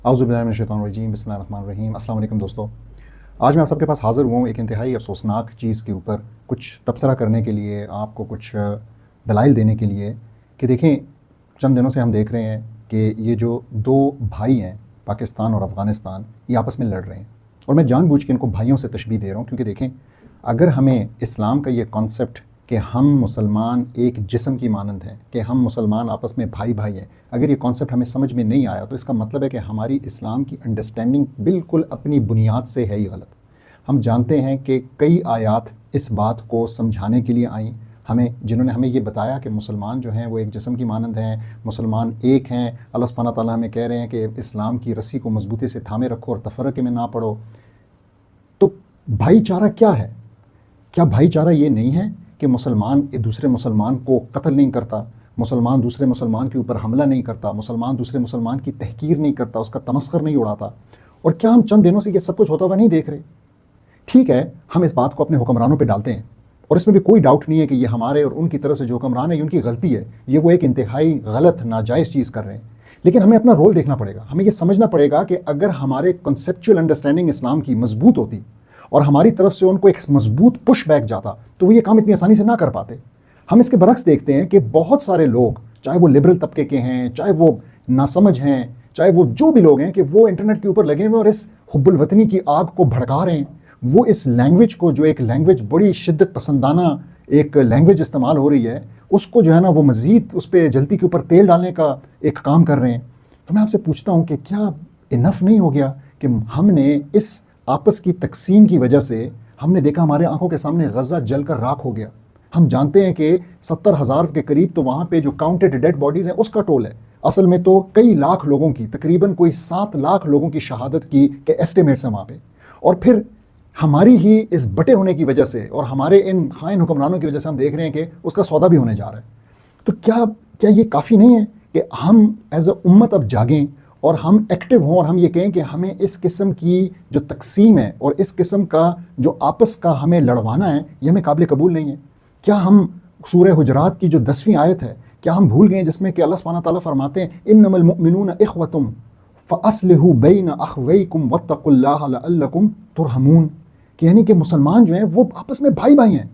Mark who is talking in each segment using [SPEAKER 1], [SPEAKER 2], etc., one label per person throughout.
[SPEAKER 1] اعوذ باللہ من الشیطان الرجیم، بسم اللہ الرحمن الرحیم۔ السلام علیکم دوستو، آج میں آپ سب کے پاس حاضر ہوا ہوں ایک انتہائی افسوسناک چیز کے اوپر کچھ تبصرہ کرنے کے لیے، آپ کو کچھ دلائل دینے کے لیے کہ دیکھیں چند دنوں سے ہم دیکھ رہے ہیں کہ یہ جو دو بھائی ہیں پاکستان اور افغانستان، یہ آپس میں لڑ رہے ہیں، اور میں جان بوجھ کے ان کو بھائیوں سے تشبیہ دے رہا ہوں کیونکہ دیکھیں اگر ہمیں اسلام کا یہ کانسیپٹ کہ ہم مسلمان ایک جسم کی مانند ہیں، کہ ہم مسلمان آپس میں بھائی بھائی ہیں، اگر یہ کانسیپٹ ہمیں سمجھ میں نہیں آیا تو اس کا مطلب ہے کہ ہماری اسلام کی انڈرسٹینڈنگ بالکل اپنی بنیاد سے ہے ہی غلط۔ ہم جانتے ہیں کہ کئی آیات اس بات کو سمجھانے کے لیے آئیں، جنہوں نے ہمیں یہ بتایا کہ مسلمان جو ہیں وہ ایک جسم کی مانند ہیں، مسلمان ایک ہیں۔ اللہ سبحانہ تعالیٰ ہمیں کہہ رہے ہیں کہ اسلام کی رسی کو مضبوطی سے تھامے رکھو اور تفرقے میں نہ پڑو۔ تو بھائی چارہ کیا ہے؟ کیا بھائی چارہ یہ نہیں ہے کہ مسلمان ایک دوسرے مسلمان کو قتل نہیں کرتا، مسلمان دوسرے مسلمان کے اوپر حملہ نہیں کرتا، مسلمان دوسرے مسلمان کی تحقیر نہیں کرتا، اس کا تمسخر نہیں اڑاتا؟ اور کیا ہم چند دنوں سے یہ سب کچھ ہوتا ہوا نہیں دیکھ رہے؟ ٹھیک ہے، ہم اس بات کو اپنے حکمرانوں پہ ڈالتے ہیں اور اس میں بھی کوئی ڈاؤٹ نہیں ہے کہ یہ ہمارے اور ان کی طرف سے جو حکمران ہے یہ ان کی غلطی ہے، یہ وہ ایک انتہائی غلط ناجائز چیز کر رہے ہیں۔ لیکن ہمیں اپنا رول دیکھنا پڑے گا، ہمیں یہ سمجھنا پڑے گا کہ اگر ہمارے کنسیپچول انڈرسٹینڈنگ اسلام کی مضبوط ہوتی اور ہماری طرف سے ان کو ایک مضبوط پش بیک جاتا تو وہ یہ کام اتنی آسانی سے نہ کر پاتے۔ ہم اس کے برعکس دیکھتے ہیں کہ بہت سارے لوگ، چاہے وہ لبرل طبقے کے ہیں، چاہے وہ ناسمجھ ہیں، چاہے وہ جو بھی لوگ ہیں، کہ وہ انٹرنیٹ کے اوپر لگے ہوئے اور اس حب الوطنی کی آگ کو بھڑکا رہے ہیں۔ وہ اس لینگویج کو، جو ایک لینگویج بڑی شدت پسندانہ ایک لینگویج استعمال ہو رہی ہے، اس کو جو ہے نا وہ مزید اس پہ جلتی کے اوپر تیل ڈالنے کا ایک کام کر رہے ہیں۔ تو میں آپ سے پوچھتا ہوں کہ کیا انف نہیں ہو گیا کہ ہم نے اس آپس کی تقسیم کی وجہ سے ہم نے دیکھا ہمارے آنکھوں کے سامنے غزہ جل کر راکھ ہو گیا۔ ہم جانتے ہیں کہ 70,000 کے قریب تو وہاں پہ جو کاؤنٹڈ ڈیڈ باڈیز ہیں اس کا ٹول ہے، اصل میں تو کئی لاکھ لوگوں کی، تقریباً کوئی 7 لاکھ لوگوں کی شہادت کی کے ایسٹیمیٹس ہیں وہاں پہ۔ اور پھر ہماری ہی اس بٹے ہونے کی وجہ سے اور ہمارے ان خائن حکمرانوں کی وجہ سے ہم دیکھ رہے ہیں کہ اس کا سودا بھی ہونے جا رہا ہے۔ تو کیا یہ کافی نہیں ہے کہ ہم ایز اے امت اب جاگیں اور ہم ایکٹیو ہوں اور ہم یہ کہیں کہ ہمیں اس قسم کی جو تقسیم ہے اور اس قسم کا جو آپس کا ہمیں لڑوانا ہے یہ ہمیں قابل قبول نہیں ہے؟ کیا ہم سورہ حجرات کی جو 10ویں آیت ہے کیا ہم بھول گئے جس میں کہ اللہ سبحانہ تعالیٰ فرماتے ہیں انما المؤمنون اخوۃ فاصلحوا بین اخویکم واتقوا اللہ لعلکم ترحمون، کہ یعنی کہ مسلمان جو ہیں وہ آپس میں بھائی بھائی ہیں،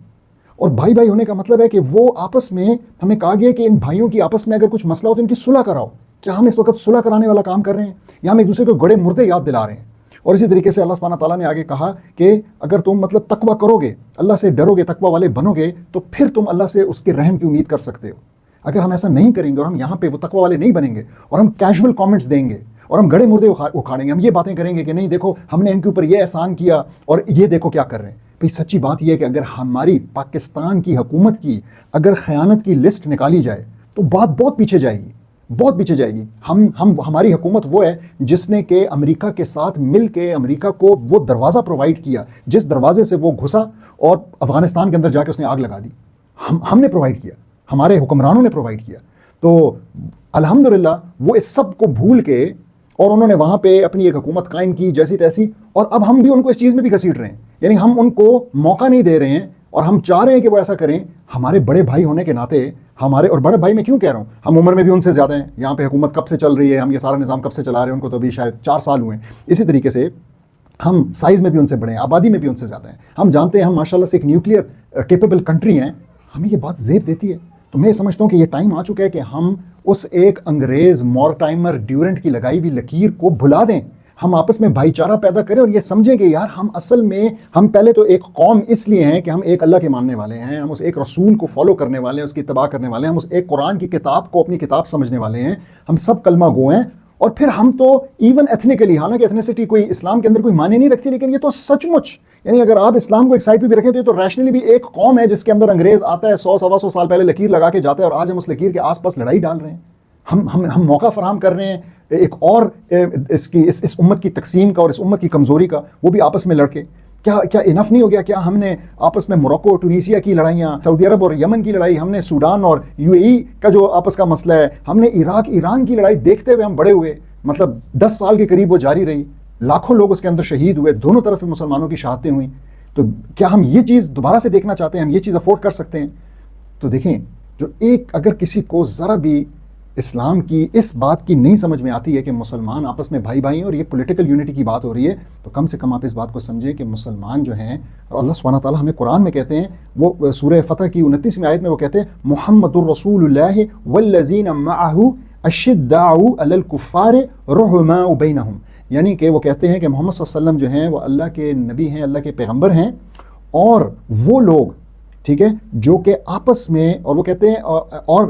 [SPEAKER 1] اور بھائی بھائی ہونے کا مطلب ہے کہ وہ آپس میں، ہمیں کہا گیا کہ ان بھائیوں کی آپس میں اگر کچھ مسئلہ ہو تو ان کی صلح کراؤ۔ کیا ہم اس وقت صلح کرانے والا کام کر رہے ہیں یا ہم ایک دوسرے کو گڑے مردے یاد دلا رہے ہیں؟ اور اسی طریقے سے اللہ سبحانہ تعالیٰ نے آگے کہا کہ اگر تم تقویٰ کرو گے، اللہ سے ڈرو گے، تقویٰ والے بنو گے تو پھر تم اللہ سے اس کے رحم کی امید کر سکتے ہو۔ اگر ہم ایسا نہیں کریں گے اور ہم یہاں پہ وہ تقویٰ والے نہیں بنیں گے اور ہم کیجول کامنٹس دیں گے اور ہم گڑے مردے اکھاڑیں گے، ہم یہ باتیں کریں گے کہ نہیں دیکھو ہم نے ان کے اوپر یہ احسان کیا اور یہ دیکھو کیا کر رہے ہیں۔ بھئی سچی بات یہ ہے کہ اگر ہماری پاکستان کی حکومت کی اگر خیانت کی لسٹ نکالی جائے تو بات بہت پیچھے جائے گی، بہت پیچھے جائے گی۔ ہماری حکومت وہ ہے جس نے کہ امریکہ کے ساتھ مل کے امریکہ کو وہ دروازہ پرووائڈ کیا جس دروازے سے وہ گھسا اور افغانستان کے اندر جا کے اس نے آگ لگا دی۔ ہم نے پرووائڈ کیا، ہمارے حکمرانوں نے پرووائڈ کیا۔ تو الحمدللہ وہ اس سب کو بھول کے اور انہوں نے وہاں پہ اپنی ایک حکومت قائم کی جیسی تیسی، اور اب ہم بھی ان کو اس چیز میں بھی گھسیٹ رہے ہیں، یعنی ہم ان کو موقع نہیں دے رہے ہیں اور ہم چاہ رہے ہیں کہ وہ ایسا کریں۔ ہمارے بڑے بھائی ہونے کے ناطے ہمارے، اور بڑے بھائی میں کیوں کہہ رہا ہوں، ہم عمر میں بھی ان سے زیادہ ہیں، یہاں پہ حکومت کب سے چل رہی ہے، ہم یہ سارا نظام کب سے چلا رہے ہیں، ان کو تو ابھی شاید 4 سال ہوئے ہیں۔ اسی طریقے سے ہم سائز میں بھی ان سے بڑے ہیں، آبادی میں بھی ان سے زیادہ ہیں، ہم جانتے ہیں ہم ماشاءاللہ سے ایک نیوکلیئر کیپیبل کنٹری ہیں، ہمیں یہ بات زیب دیتی ہے۔ تو میں سمجھتا ہوں کہ یہ ٹائم آ چکا ہے کہ ہم اس ایک انگریز مورٹائمر ڈیورنٹ کی لگائی ہوئی لکیر کو بھلا دیں، ہم آپس میں بھائی چارہ پیدا کریں اور یہ سمجھیں کہ یار ہم اصل میں، ہم پہلے تو ایک قوم اس لیے ہیں کہ ہم ایک اللہ کے ماننے والے ہیں، ہم اس ایک رسول کو فالو کرنے والے ہیں، اس کی اتباع کرنے والے ہیں، ہم اس ایک قرآن کی کتاب کو اپنی کتاب سمجھنے والے ہیں، ہم سب کلمہ گو ہیں۔ اور پھر ہم تو ایون ایتھنیکلی، حالانکہ ایتھنیسٹی کوئی اسلام کے اندر کوئی معنی نہیں رکھتی، لیکن یہ تو سچ مچ، یعنی اگر آپ اسلام کو ایک سائڈ پہ بھی رکھیں تو یہ تو ریشنلی بھی ایک قوم ہے جس کے اندر انگریز آتا ہے 100-125 سال پہلے لکیر لگا کے جاتا ہے، اور آج ہم اس لکیر کے آس پاس لڑائی ڈال رہے ہیں۔ ہم موقع فراہم کر رہے ہیں ایک اور اس امت کی تقسیم کا اور اس امت کی کمزوری کا، وہ بھی آپس میں لڑ کے۔ کیا انف نہیں ہو گیا؟ کیا ہم نے آپس میں موروکو ٹونیسیا کی لڑائیاں، سعودی عرب اور یمن کی لڑائی، ہم نے سوڈان اور UAE کا جو آپس کا مسئلہ ہے، ہم نے عراق ایران کی لڑائی دیکھتے ہوئے ہم بڑے ہوئے، مطلب 10 سال کے قریب وہ جاری رہی، لاکھوں لوگ اس کے اندر شہید ہوئے، دونوں طرف مسلمانوں کی شہادتیں ہوئیں۔ تو کیا ہم یہ چیز دوبارہ سے دیکھنا چاہتے ہیں؟ ہم یہ چیز افورڈ کر سکتے ہیں؟ تو دیکھیں، جو ایک اگر کسی کو ذرا بھی اسلام کی اس بات کی نہیں سمجھ میں آتی ہے کہ مسلمان آپس میں بھائی بھائی ہیں اور یہ پولیٹیکل یونٹی کی بات ہو رہی ہے، تو کم سے کم آپ اس بات کو سمجھیں کہ مسلمان جو ہیں، اللہ سبحانہ تعالیٰ ہمیں قرآن میں کہتے ہیں، وہ سورہ فتح کی 29ویں آیت میں وہ کہتے ہیں محمد الرسول اللہ والذین معہ اشداء علی الکفار رحماء بینہم، یعنی کہ وہ کہتے ہیں کہ محمد صلی اللہ علیہ وسلم جو ہیں وہ اللہ کے نبی ہیں، اللہ کے پیغمبر ہیں، اور وہ لوگ ٹھیک ہے جو کہ آپس میں، اور وہ کہتے ہیں اور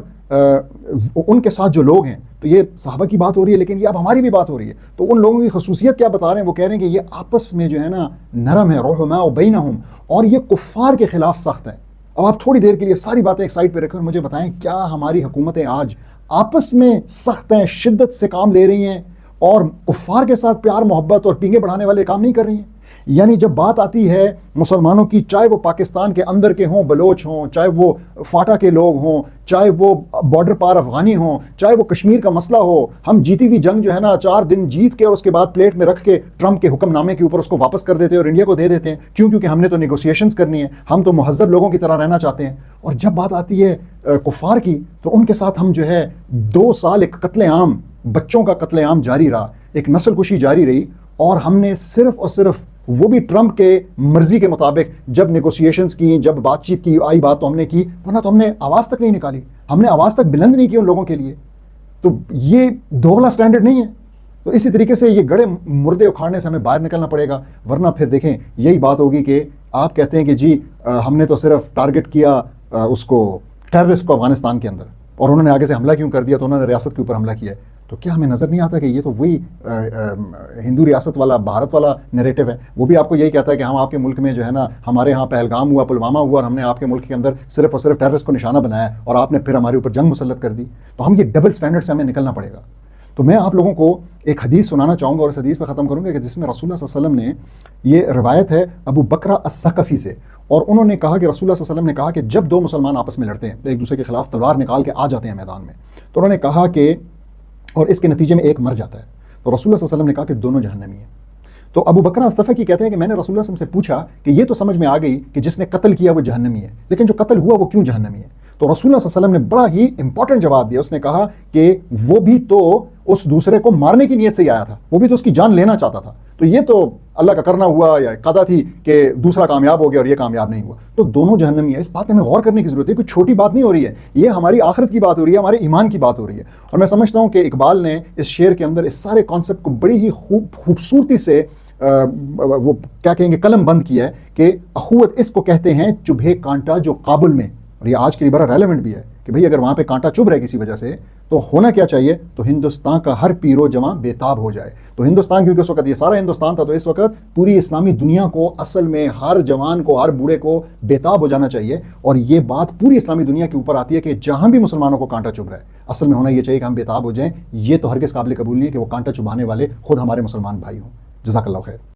[SPEAKER 1] ان کے ساتھ جو لوگ ہیں، تو یہ صحابہ کی بات ہو رہی ہے لیکن یہ اب ہماری بھی بات ہو رہی ہے، تو ان لوگوں کی خصوصیت کیا بتا رہے ہیں؟ وہ کہہ رہے ہیں کہ یہ آپس میں جو ہے نا نرم ہے، رحماء بینہم، اور یہ کفار کے خلاف سخت ہے۔ اب آپ تھوڑی دیر کے لیے ساری باتیں ایک سائڈ پہ رکھیں اور مجھے بتائیں کیا ہماری حکومتیں آج آپس میں سخت ہیں، شدت سے کام لے رہی ہیں، اور کفار کے ساتھ پیار محبت اور پینگے بڑھانے والے کام نہیں کر رہی ہیں؟ یعنی جب بات آتی ہے مسلمانوں کی، چاہے وہ پاکستان کے اندر کے ہوں، بلوچ ہوں، چاہے وہ فاٹا کے لوگ ہوں، چاہے وہ بارڈر پار افغانی ہوں، چاہے وہ کشمیر کا مسئلہ ہو، ہم جیتی ہوئی جنگ جو ہے نا 4 دن جیت کے اور اس کے بعد پلیٹ میں رکھ کے ٹرمپ کے حکم نامے کے اوپر اس کو واپس کر دیتے ہیں اور انڈیا کو دے دیتے ہیں، کیونکہ ہم نے تو نیگوسیشنز کرنی ہے، ہم تو مہذب لوگوں کی طرح رہنا چاہتے ہیں۔ اور جب بات آتی ہے کفار کی، تو ان کے ساتھ ہم جو ہے 2 سال ایک قتل عام، بچوں کا قتل عام جاری رہا، ایک نسل کشی جاری رہی، اور ہم نے صرف اور صرف وہ بھی ٹرمپ کے مرضی کے مطابق جب نیگوسیشنز کی، جب بات چیت کی آئی بات تو ہم نے کی، ورنہ تو ہم نے آواز تک نہیں نکالی، ہم نے آواز تک بلند نہیں کی ان لوگوں کے لیے۔ تو یہ دوغلا سٹینڈرڈ نہیں ہے؟ تو اسی طریقے سے یہ گڑے مردے اکھاڑنے سے ہمیں باہر نکلنا پڑے گا، ورنہ پھر دیکھیں یہی بات ہوگی کہ آپ کہتے ہیں کہ جی ہم نے تو صرف ٹارگٹ کیا اس کو ٹیررسٹ کو افغانستان کے اندر، اور انہوں نے آگے سے حملہ کیوں کر دیا؟ تو انہوں نے ریاست کے اوپر حملہ کیا ہے۔ تو کیا ہمیں نظر نہیں آتا کہ یہ تو وہی ہندو ریاست والا، بھارت والا نیریٹو ہے؟ وہ بھی آپ کو یہی کہتا ہے کہ ہم آپ کے ملک میں جو ہے نا، ہمارے ہاں پہلگام ہوا، پلوامہ ہوا، اور ہم نے آپ کے ملک کے اندر صرف اور صرف ٹیررسٹ کو نشانہ بنایا اور آپ نے پھر ہمارے اوپر جنگ مسلط کر دی۔ تو ہم یہ ڈبل سٹینڈرڈ سے ہمیں نکلنا پڑے گا۔ تو میں آپ لوگوں کو ایک حدیث سنانا چاہوں گا اور اس حدیث پہ ختم کروں گا کہ جس میں رسول اللہ صلی اللہ علیہ وسلم نے، یہ روایت ہے ابو بکرہ الثقفی سے، اور انہوں نے کہا کہ رسول اللہ صلی اللہ علیہ وسلم نے کہا کہ جب 2 مسلمان آپس میں لڑتے ہیں، ایک دوسرے کے خلاف تلوار نکال کے آ جاتے ہیں میدان میں، تو انہوں نے کہا کہ اور اس کے نتیجے میں ایک مر جاتا ہے، تو رسول اللہ صلی اللہ علیہ وسلم نے کہا کہ دونوں جہنمی ہیں۔ تو ابو بکرہ الثقفی کہتے ہیں کہ میں نے رسول اللہ صلی اللہ علیہ وسلم سے پوچھا کہ یہ تو سمجھ میں آ گئی کہ جس نے قتل کیا وہ جہنمی ہے، لیکن جو قتل ہوا وہ کیوں جہنمی ہے؟ تو رسول اللہ صلی اللہ علیہ وسلم نے بڑا ہی امپورٹنٹ جواب دیا، اس نے کہا کہ وہ بھی تو اس دوسرے کو مارنے کی نیت سے ہی آیا تھا، وہ بھی تو اس کی جان لینا چاہتا تھا، تو یہ تو اللہ کا کرنا ہوا یا قضا تھی کہ دوسرا کامیاب ہو گیا اور یہ کامیاب نہیں ہوا، تو دونوں جہنمی ہے۔ اس بات پہ ہمیں غور کرنے کی ضرورت ہے، کوئی چھوٹی بات نہیں ہو رہی ہے، یہ ہماری آخرت کی بات ہو رہی ہے، ہمارے ایمان کی بات ہو رہی ہے۔ اور میں سمجھتا ہوں کہ اقبال نے اس شعر کے اندر اس سارے کانسیپٹ کو بڑی ہی خوبصورتی سے وہ کیا کہیں گے قلم بند کیا ہے کہ اخوت اس کو کہتے ہیں چبھے کانٹا جو قابل میں، اور یہ آج کے لیے بڑا ریلیونٹ بھی ہے کہ بھئی اگر وہاں پہ کانٹا چبھ رہا ہے کسی وجہ سے تو ہونا کیا چاہیے؟ تو ہندوستان کا ہر پیر و جماع بےتاب ہو جائے۔ تو ہندوستان، کیونکہ اس وقت یہ سارا ہندوستان تھا، تو اس وقت پوری اسلامی دنیا کو اصل میں ہر جوان کو، ہر بوڑھے کو بےتاب ہو جانا چاہیے، اور یہ بات پوری اسلامی دنیا کے اوپر آتی ہے کہ جہاں بھی مسلمانوں کو کانٹا چبھ رہا ہے اصل میں ہونا یہ چاہیے کہ ہم بےتاب ہو جائیں۔ یہ تو ہرگز قابل قبول نہیں ہے کہ وہ کانٹا چبھانے والے خود ہمارے مسلمان بھائی ہوں۔ جزاک اللہ خیر۔